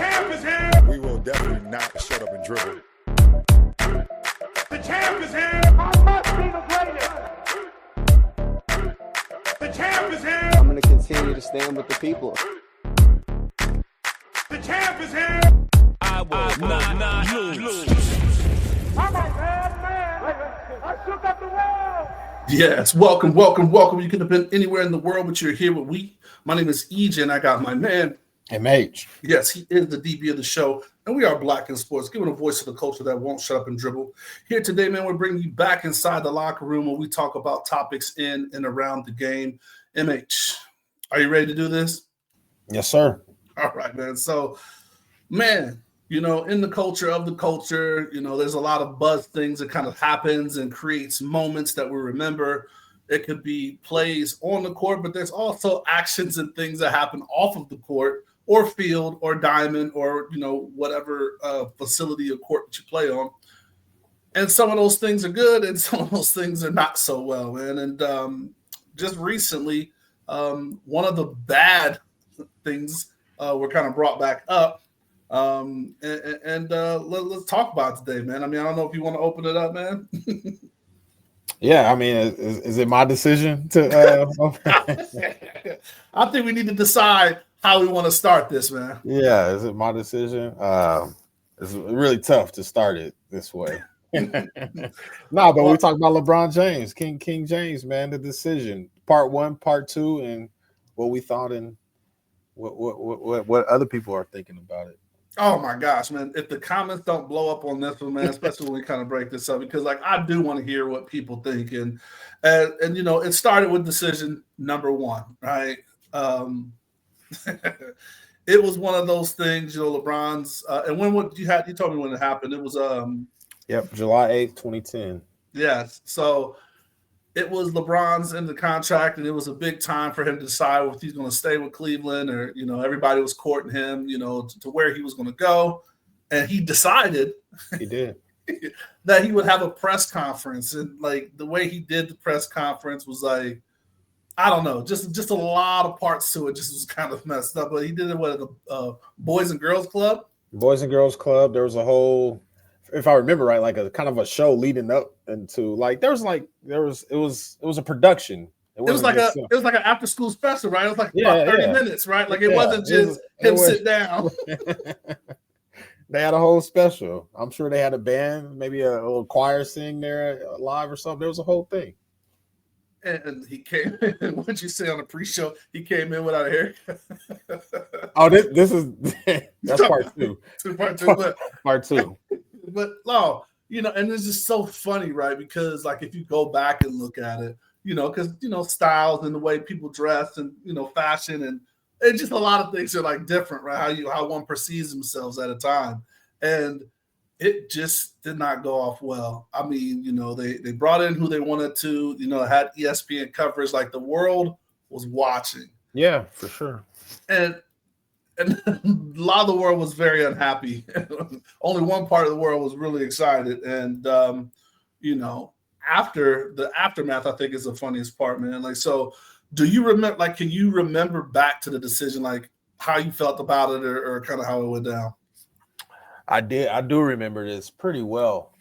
champ is here. We will definitely not shut up and dribble. The champ is here. I must be the greatest. The champ is here. I'm going to continue to stand with the people. The champ is here. I will not lose. I'm a bad man. I shook up the world. Yes, welcome. You could have been anywhere in the world, but you're here with we. My name is EJ, and I got my man. MH. Yes, he is the DB of the show, and we are Black in Sports, giving a voice to the culture that won't shut up and dribble. Here today, man, we're bringing you back inside the locker room where we talk about topics in and around the game. MH, are you ready to do this? Yes, sir. All right, man. So, man, you know, in the culture of the culture, you know, there's a lot of buzz things that kind of happens and creates moments that we remember. It could be plays on the court, but there's also actions and things that happen off of the court or field or diamond or, you know, whatever facility or court that you play on. And some of those things are good and some of those things are not so well, man. And just recently, one of the bad things were kind of brought back up. Let's talk about it today, man. I mean, I don't know if you want to open it up, man. Yeah, I mean, is it my decision to? I think we need to decide how we want to start this, man. Yeah, is it my decision? It's really tough to start it this way. No, but we talked about LeBron James, King James, man. The decision, part 1, part 2, and what we thought and what other people are thinking about it. Oh my gosh, man. If the comments don't blow up on this one, man, especially when we kind of break this up, because like I do want to hear what people think. And you know, it started with decision number 1, right? It was one of those things, you know, LeBron's and you told me when it happened. It was July 8th, 2010. Yes. So it was LeBron's in the contract, and it was a big time for him to decide if he's going to stay with Cleveland or, you know, everybody was courting him, you know, to where he was going to go. And he decided He did. that he would have a press conference. And like the way he did the press conference was like, I don't know, just a lot of parts to it. Just was kind of messed up. But he did it at the Boys and Girls Club. Boys and Girls Club. There was a whole, if I remember right, like a kind of a show leading up into like it was a production. It was like an after school special, right? It was like about 30 minutes, right? Like it wasn't just him sit down. They had a whole special. I'm sure they had a band, maybe a little choir sing there live or something. There was a whole thing. And he came in, what did you say on the pre-show? He came in without a haircut. Oh, this is that's part 2. Part 2. But no, you know, and it's just so funny, right? Because like if you go back and look at it, you know, because you know, styles and the way people dress and you know, fashion and just a lot of things are like different, right? How one perceives themselves at a time. And it just did not go off well. I mean, you know, they brought in who they wanted to, you know, had ESPN coverage, like the world was watching. Yeah, for sure. And a lot of the world was very unhappy. Only one part of the world was really excited. And, you know, after the aftermath, I think is the funniest part, man. Like, so do you remember, like, can you remember back to the decision, like how you felt about it or kind of how it went down? I do remember this pretty well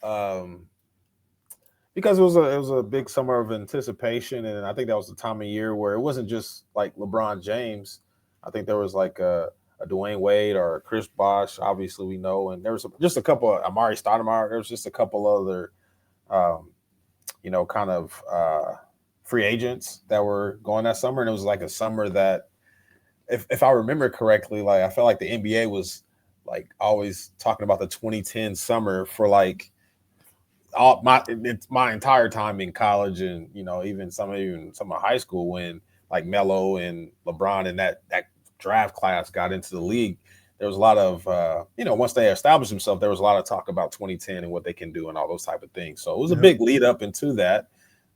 because it was a big summer of anticipation. And I think that was the time of year where it wasn't just like LeBron James. I think there was like a Dwayne Wade or a Chris Bosh, obviously we know, and there was just a couple of Amari Stoudemire. There was just a couple other, you know, kind of free agents that were going that summer, and it was like a summer that, if I remember correctly, like I felt like the NBA was like always talking about the 2010 summer for like my entire time in college, and you know, even some of high school when like Melo and LeBron and that draft class got into the league. There was a lot of, you know, once they established themselves, there was a lot of talk about 2010 and what they can do and all those type of things. So it was a big lead up into that.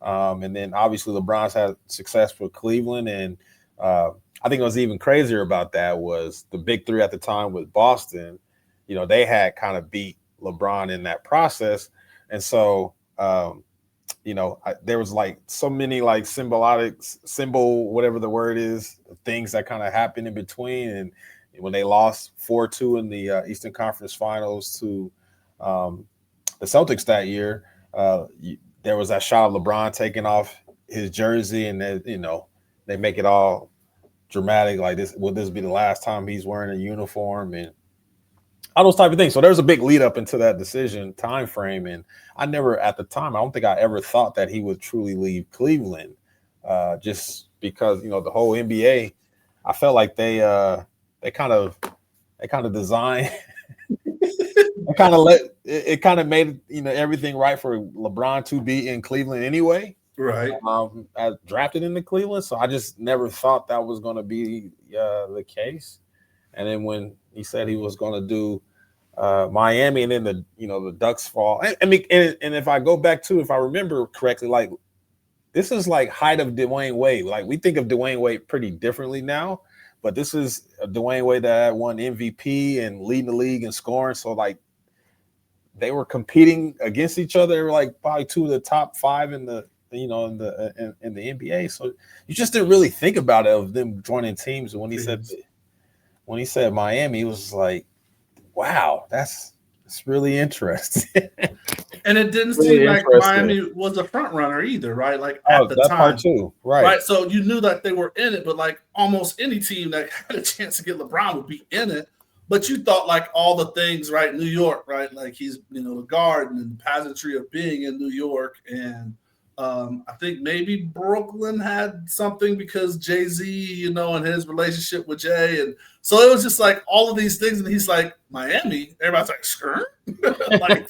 And then obviously LeBron's had success with Cleveland. And I think it was even crazier about that was the big 3 at the time with Boston. You know, they had kind of beat LeBron in that process. And so, you know, there was like so many like symbol, whatever the word is, things that kind of happened in between. And, when they lost 4-2 in the Eastern Conference Finals to the Celtics that year, there was that shot of LeBron taking off his jersey, and they make it all dramatic, like this. Will this be the last time he's wearing a uniform, and all those type of things? So there's a big lead up into that decision time frame, and I never, at the time, I don't think I ever thought that he would truly leave Cleveland, just because the whole NBA, I felt like they kind of designed. It kind of made everything right for LeBron to be in Cleveland anyway. Right. Drafted into Cleveland, so I just never thought that was going to be the case. And then when he said he was going to do Miami, and then the Ducks fall. And if I go back to, if I remember correctly, like this is like height of Dwayne Wade. Like we think of Dwayne Wade pretty differently now, but this is a Dwayne Wade that won MVP and leading the league in scoring. So like they were competing against each other. They were like probably two of the top 5 in the in the NBA. So you just didn't really think about it of them joining teams. And when he said Miami, it was like, wow, that's really interesting. And it didn't really seem like Miami was a front runner either, right? Like at the that time, part too, right? So you knew that they were in it, but like almost any team that had a chance to get LeBron would be in it. But you thought like all the things, right? New York, right? Like he's the garden and the pageantry of being in New York, and I think maybe Brooklyn had something because Jay-Z, and his relationship with Jay. And so it was just like all of these things. And he's like, Miami? Everybody's like, sure? Like,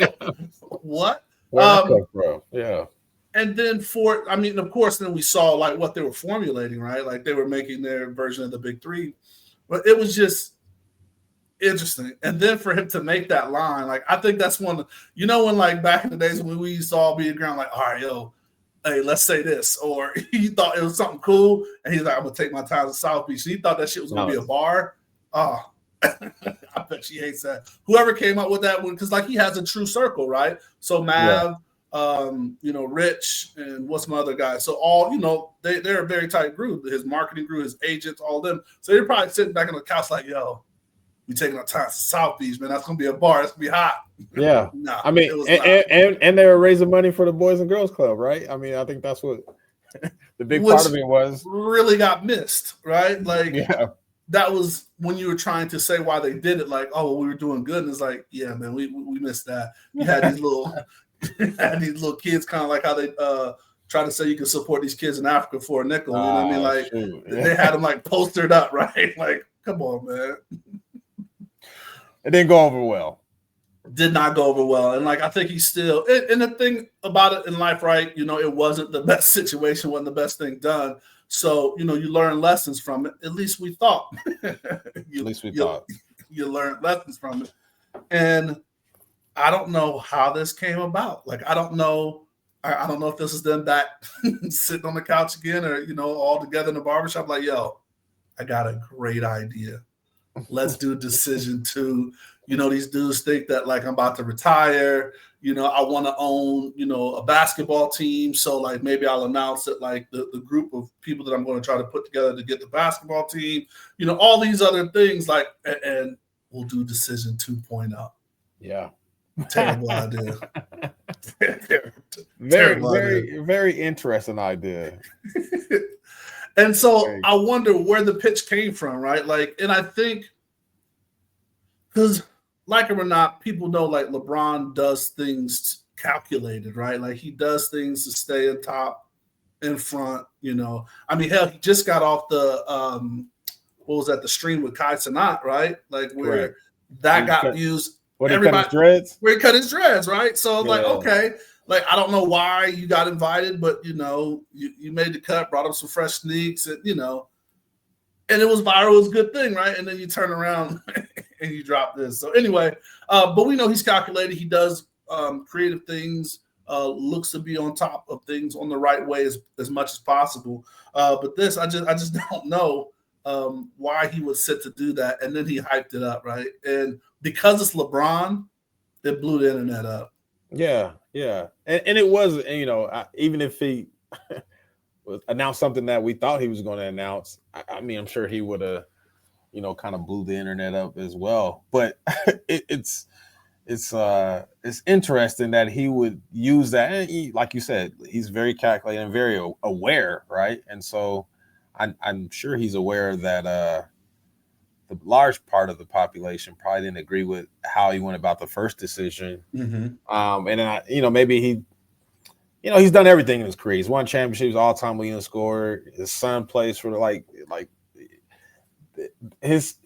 what? Yeah. And then of course, then we saw like what they were formulating, right? Like they were making their version of the Big Three. But it was just interesting. And then for him to make that line, like I think that's one, when like back in the days when we used to all be at ground, like, all right, yo, hey, let's say this, or he thought it was something cool, and he's like, I'm gonna take my time to South Beach. And he thought that shit was gonna be a bar. Oh, I bet she hates that. Whoever came up with that one, because like he has a true circle, right? So Mav, Rich, and what's my other guy? So all they're a very tight group. His marketing group, his agents, all of them. So they're probably sitting back on the couch like, yo, we taking our time to South Beach, man. That's gonna be a bar. That's gonna be hot. Yeah. Nah, I mean, and they were raising money for the Boys and Girls Club, right? I mean, I think that's what the big part of it was. Really got missed, right? Like, that was when you were trying to say why they did it. Like, oh, we were doing good, and it's like, yeah, man, we missed that. You had these little kids, kind of like how they try to say you can support these kids in Africa for a nickel. You know what I mean? Like, they had them like postered up, right? Like, come on, man. It didn't go over well. Did not go over well. And like I think he's still and the thing about it in life, right? It wasn't the best situation, wasn't the best thing done. So, you learn lessons from it. At least we thought. You learned lessons from it. And I don't know how this came about. Like I don't know if this is them back sitting on the couch again or all together in the barbershop, like, yo, I got a great idea. Let's do decision 2. These dudes think that like I'm about to retire. I want to own, a basketball team. So like maybe I'll announce that like the group of people that I'm going to try to put together to get the basketball team, all these other things like, and we'll do decision 2.0. Yeah. Terrible idea. Very interesting idea. And so I wonder where the pitch came from, right? Like, and I think because like it or not, people know like LeBron does things calculated, right? Like he does things to stay on top, in front, I mean, hell, he just got off the what was that, the stream with Kai Cenat, right? Like where that got views. Where he cut his dreads? Where he cut his dreads, right? So like, okay. Like, I don't know why you got invited, but, you made the cut, brought up some fresh sneaks, and, and it was viral. It was a good thing, right? And then you turn around and you drop this. So anyway, but we know he's calculated. He does creative things, looks to be on top of things on the right way as much as possible. But this, I just don't know why he would sit to do that. And then he hyped it up, right? And because it's LeBron, it blew the internet up. Yeah. And it was, even if he announced something that we thought he was going to announce, I mean, I'm sure he would have kind of blew the internet up as well. But it's interesting that he would use that. And he, like you said, he's very calculated and very aware, right? And so I'm sure he's aware that the large part of the population probably didn't agree with how he went about the first decision. And then maybe he's done everything in his career. He's won championships, all-time leading scorer. His son plays for like his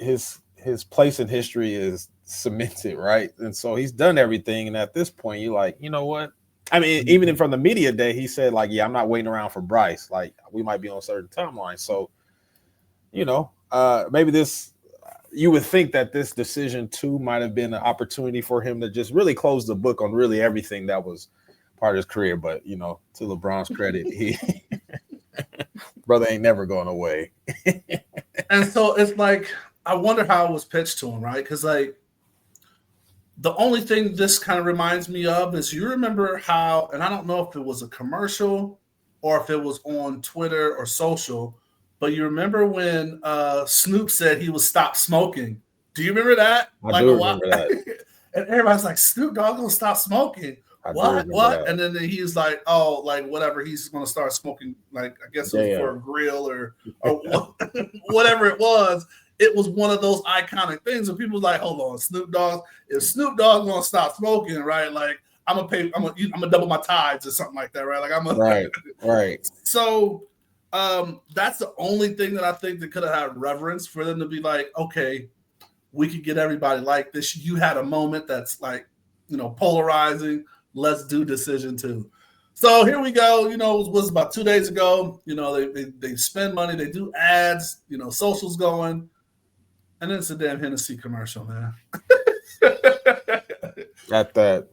place in history is cemented, right? And so he's done everything. And at this point, you're like, you know what? I mean, even from the media day, he said, like, yeah, I'm not waiting around for Bryce. Like, we might be on a certain timeline. So, maybe you would think that this decision too might have been an opportunity for him to just really close the book on really everything that was part of his career. But, to LeBron's credit, he brother ain't never going away. And so it's like, I wonder how it was pitched to him, right? Because like the only thing this kind of reminds me of is you remember how, and I don't know if it was a commercial or if it was on Twitter or social, but you remember when Snoop said he would stop smoking. Do you remember that? I do remember that. And everybody's like, Snoop Dogg gonna stop smoking. What? That. And then he's like, oh, like whatever, he's gonna start smoking, like I guess it was for a grill or whatever it was. It was one of those iconic things where people was like, hold on, Snoop Dogg, if Snoop Dogg's gonna stop smoking, right? Like I'm gonna double my tithes or something like that, right? Like right. So that's the only thing that I think that could have had reverence for them to be like, okay, we could get everybody like this. You had a moment that's like, polarizing. Let's do decision 2. So here we go. It was about 2 days ago. They spend money, they do ads, socials going, and then it's a damn Hennessy commercial, man. Got that.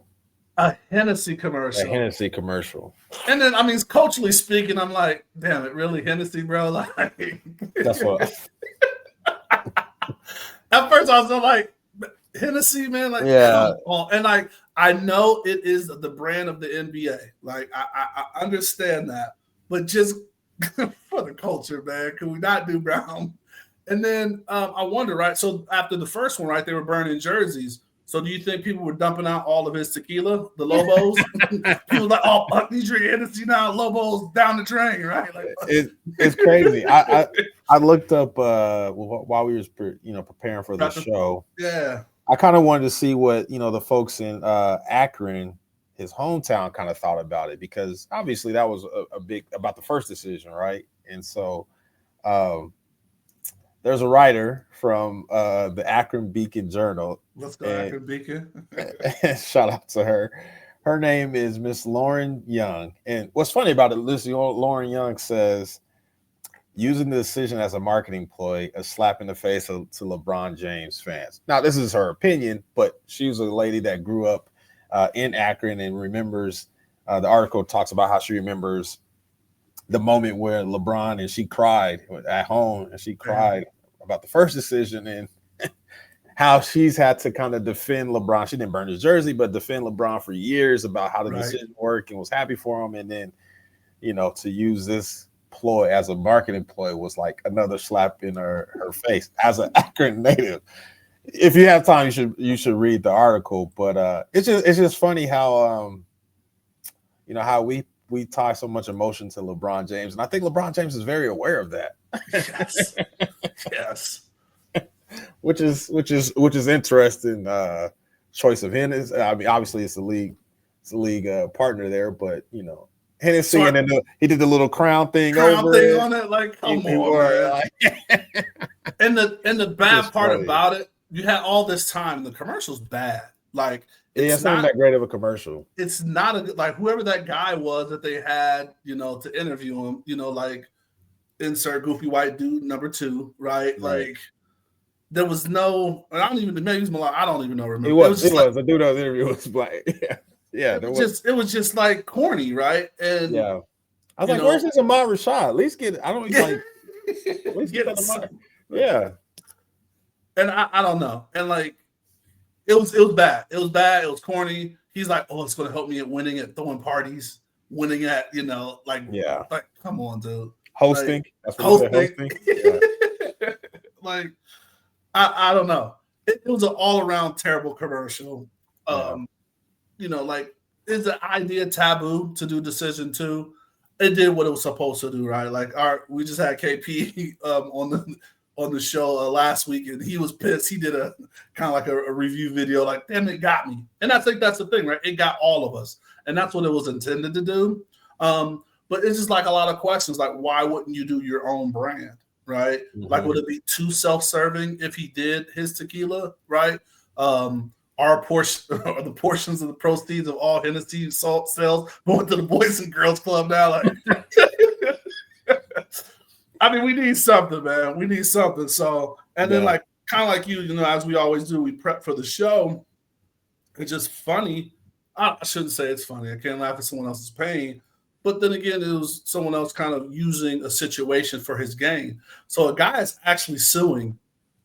A Hennessy commercial. A Hennessy commercial. And then, I mean, culturally speaking, I'm like, damn it, really, Hennessy, bro? Like, that's what. At first, I was like, Hennessy, man, like, yeah. And like, I know it is the brand of the NBA. Like, I understand that, but just for the culture, man, can we not do brown? And then I wonder, right? So after the first one, right, they were burning jerseys. So do you think people were dumping out all of his tequila, the Lobos? People like, oh, fuck, these drink Hennessy now, Lobos down the drain, right? Like, it's crazy. I looked up while we was preparing for the show. Yeah. I kind of wanted to see what the folks in Akron, his hometown, kind of thought about it, because obviously that was a big about the first decision, right? And so there's a writer from the Akron Beacon Journal. Let's go, Akron Beacon. Shout out to her. Her name is Miss Lauren Young. And what's funny about it, Lauren Young says, using the decision as a marketing ploy, a slap in the face to LeBron James fans. Now, this is her opinion, but she was a lady that grew up in Akron and remembers, the article talks about how she remembers the moment where LeBron and she cried at home, and she cried about the first decision and how she's had to kind of defend LeBron. She didn't burn his jersey, but defend LeBron for years about how the decision worked and was happy for him. And then, to use this ploy as a marketing ploy was like another slap in her face as an Akron native. If you have time, you should read the article. But it's just funny how how we tie so much emotion to LeBron James, and I think LeBron James is very aware of that. Yes. Which is interesting choice of Hennessy. I mean, obviously it's a league partner there, but Hennessy, and then he did the little crown thing on it. Like, come on, man. Like, and the bad part about it, you had all this time, and the commercial's bad. Like, it's not that great of a commercial. It's not a like whoever that guy was that they had, to interview him, like insert goofy white dude number 2, right? Like, there was no, I don't even maybe he was Milan, I don't even know. Remember, it was the dude that was interviewed was black. Yeah. It was just like corny, right? And I was like, where's this Ahmad Rashad? At least get at least get Ahmad. Yeah. And I don't know. And like it was bad. It was bad. It was corny. He's like, oh, it's gonna help me at winning at throwing parties, winning at, like come on, dude. Hosting. Like, hosting. Yeah. Like, I don't know. It was an all-around terrible commercial. Yeah. You know, like, is the idea taboo to do decision 2? It did what it was supposed to do, right? Like, we just had KP on the show last week, and he was pissed. He did a kind of like a review video, like, damn, it got me. And I think that's the thing, right? It got all of us, and that's what it was intended to do. But it's just like a lot of questions, like, why wouldn't you do your own brand, right? Mm-hmm. Like, would it be too self-serving if he did his tequila, right? Our portion, or the portions of the proceeds of all Hennessy sales going to the Boys and Girls Club now. Like, I mean, we need something, man. We need something. So, and then like, kind of like you know, as we always do, we prep for the show. It's just funny. I shouldn't say it's funny. I can't laugh at someone else's pain. But then again, it was someone else kind of using a situation for his gain. So a guy is actually suing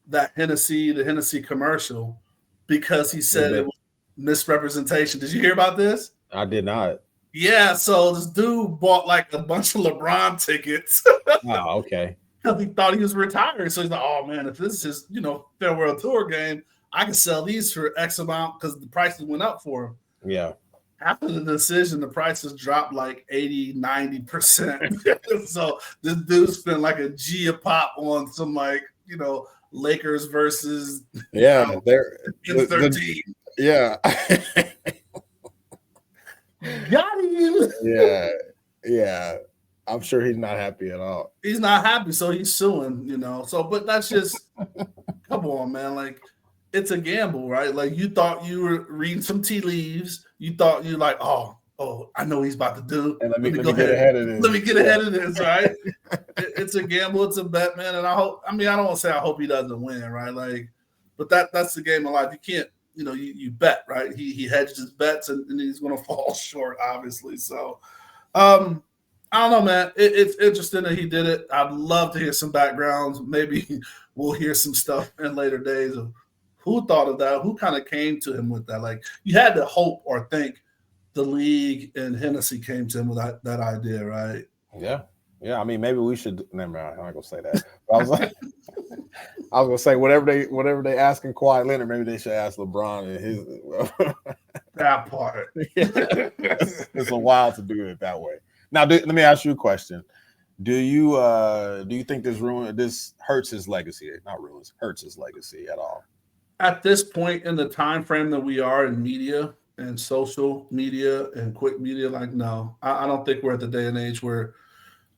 the Hennessy commercial because he said it was misrepresentation. Did you hear about this? I did not. Yeah, so this dude bought like a bunch of LeBron tickets. Oh, okay. Because he thought he was retired. So he's like, oh man, if this is, you know, farewell tour game, I can sell these for X amount because the prices went up for him. Yeah. After the decision, the prices dropped like 80, 90%. So this dude spent like a G a pop on some, like, you know, Lakers versus they're 13. Yeah. Got you. Yeah. I'm sure he's not happy at all. He's not happy, so he's suing, you know. So, but that's just come on, man. Like, it's a gamble, right? Like, you thought you were reading some tea leaves. You thought you like, oh, I know what he's about to do. And let me get ahead of this. Let me get ahead of this, right? It's a gamble. It's a bet, man. And I don't want to say I hope he doesn't win, right? Like, but that's the game of life. You can't, you know, you bet, right? He hedged his bets and he's going to fall short, obviously. So, I don't know, man. It's interesting that he did it. I'd love to hear some backgrounds. Maybe we'll hear some stuff in later days of who thought of that, who kind of came to him with that. Like, you had to hope or think the league and Hennessy came to him with that idea, right? Yeah. I mean, maybe we should. Never mind. I'm not gonna say that. I was gonna say whatever they ask in Kawhi Leonard, maybe they should ask LeBron and his. That part. It's a while to do it that way. Now, let me ask you a question. Do you think this hurts his legacy? Not ruins, hurts his legacy at all? At this point in the time frame that we are in media and social media and quick media, like, no, I don't think we're at the day and age where,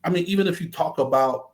I mean, even if you talk about,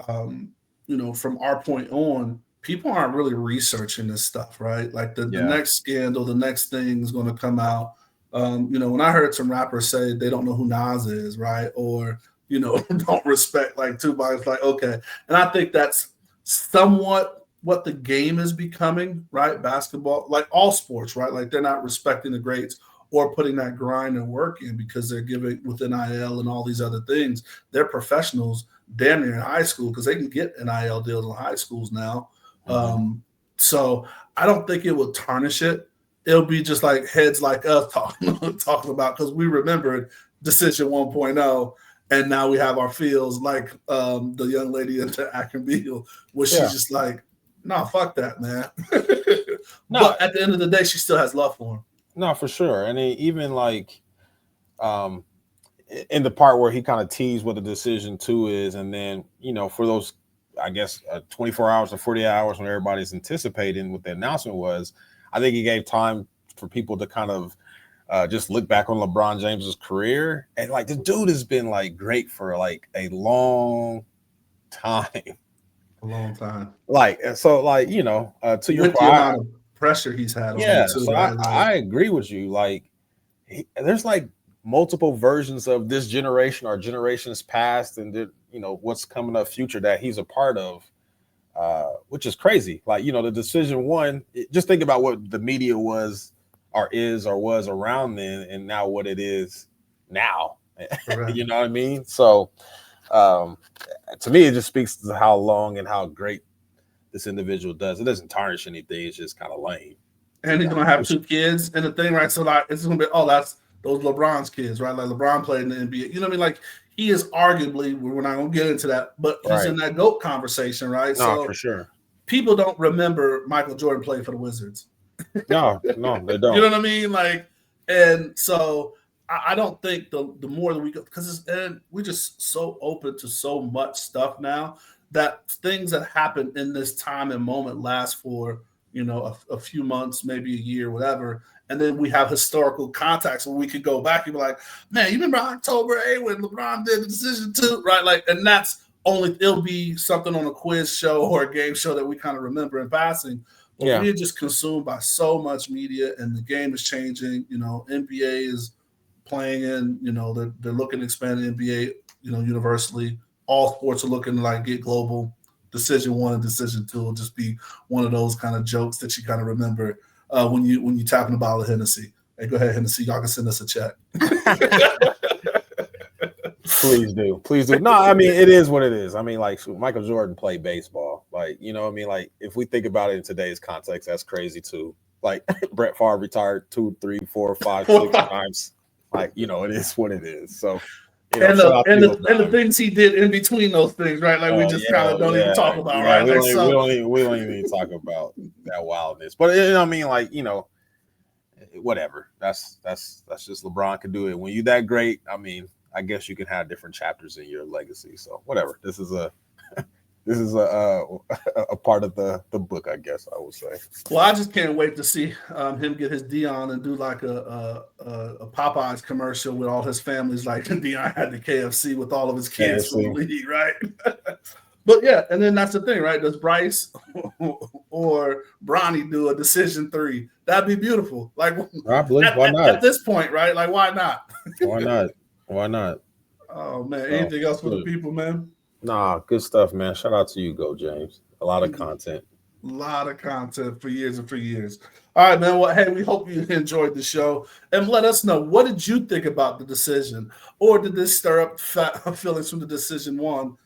you know, from our point on, people aren't really researching this stuff, right? Like the next scandal, the next thing is going to come out. You know, when I heard some rappers say they don't know who Nas is, right? Or, you know, don't respect like Tupac, it's like, okay. And I think that's somewhat what the game is becoming, right? Basketball, like all sports, right? Like they're not respecting the greats or putting that grind and work in because they're giving with NIL and all these other things. They're professionals damn near in high school because they can get NIL deals in high schools now. Mm-hmm. So I don't think it will tarnish it. It'll be just like heads like us talking about, because we remembered Decision 1.0, and now we have our feels like the young lady into Akron Beale, where she's just like, no, fuck that, man. No. But at the end of the day, she still has love for him. No, for sure. And even like in the part where he kind of teased what the decision 2 is, and then, you know, for those, I guess, 24 hours or 48 hours when everybody's anticipating what the announcement was, I think he gave time for people to kind of just look back on LeBron James's career. And like, the dude has been like great for like a long time. A long time. Like, and so like, you know, to your point, amount of pressure he's had. Yeah. So I agree with you. Like, there's like multiple versions of this generation or generations past and, you know, what's coming up future that he's a part of, which is crazy. Like, you know, the decision 1, just think about what the media was or is or was around then and now what it is now. You know what I mean? So to me, it just speaks to how long and how great this individual does. It doesn't tarnish anything. It's just kind of lame. And he's going to have 2 kids and the thing, right? So like, it's going to be, that's those LeBron's kids, right? Like LeBron played in the NBA. You know what I mean? Like, he is arguably, we're not going to get into that, but he's in that GOAT conversation, right? No, for sure. people don't remember Michael Jordan playing for the Wizards. No, they don't. You know what I mean? Like, and so I don't think the more that we go, because we're just so open to so much stuff now that things that happen in this time and moment last for, you know, a few months, maybe a year, whatever. And then we have historical context where we could go back and be like, man, you remember October 8th when LeBron did the decision too, right? Like, and that's it'll be something on a quiz show or a game show that we kind of remember in passing. But we're just consumed by so much media, and the game is changing. You know, NBA is playing in, you know, they're looking to expand the NBA, you know, universally. All sports are looking to like get global. Decision 1 and decision 2 will just be one of those kind of jokes that you kind of remember when you tapping a bottle of Hennessy. Hey, go ahead, Hennessy. Y'all can send us a check. Please do. No, I mean, it is what it is. I mean, like, Michael Jordan played baseball. Like, you know what I mean? Like, if we think about it in today's context, that's crazy too. Like, Brett Favre retired 2, 3, 4, 5, 6 times. Like, you know, it is what it is. So, you know, and the things he did in between those things, right? Like, we just kind of don't even talk about, right? We don't even talk about that wildness. But, you know what I mean? Like, you know, whatever. That's just LeBron could do it. When you're that great, I mean, I guess you can have different chapters in your legacy. So whatever. This is a part of the book, I guess I would say. Well, I just can't wait to see him get his Dion and do like a Popeyes commercial with all his families, like Dion had the KFC with all of his kids from the league, right? But yeah, and then that's the thing, right? Does Bryce or Bronny do a decision 3? That'd be beautiful. Like, why not? At this point, right? Like, why not? Why not? Oh man, anything else for the people, man? Nah, good stuff, man. Shout out to you, Go James. A lot of content. A lot of content for years and for years. All right, man. Well, hey, we hope you enjoyed the show, and let us know, what did you think about the decision, or did this stir up feelings from the decision 1?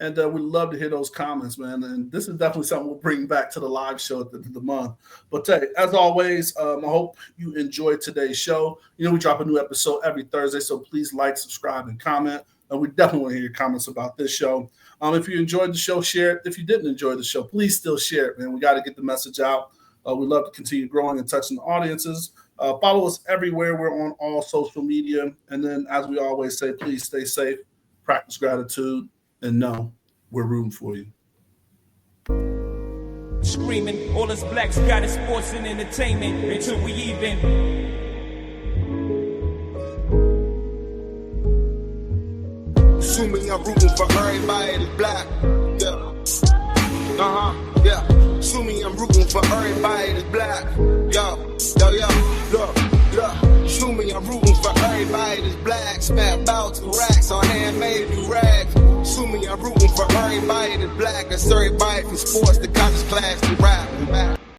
And we'd love to hear those comments, man. And this is definitely something we'll bring back to the live show at the end of the month. But as always, I hope you enjoyed today's show. You know, we drop a new episode every Thursday, so please like, subscribe, and comment. And we definitely want to hear your comments about this show. If you enjoyed the show, share it. If you didn't enjoy the show, please still share it, man. We got to get the message out. We'd love to continue growing and touching the audiences. Follow us everywhere. We're on all social media. And then, as we always say, please stay safe, practice gratitude, and know we're rooting for you. Screaming, all us blacks got is sports and entertainment until we even. Assuming I'm rooting for everybody that's black. Yeah. Yeah. Assuming I'm rooting for everybody that's black. Yo. Look. Assuming I'm rooting for everybody that's black. Spent about 2 racks on handmade new rags. Assuming I'm rooting for everybody that's black. That's everybody from sports to college class to rap.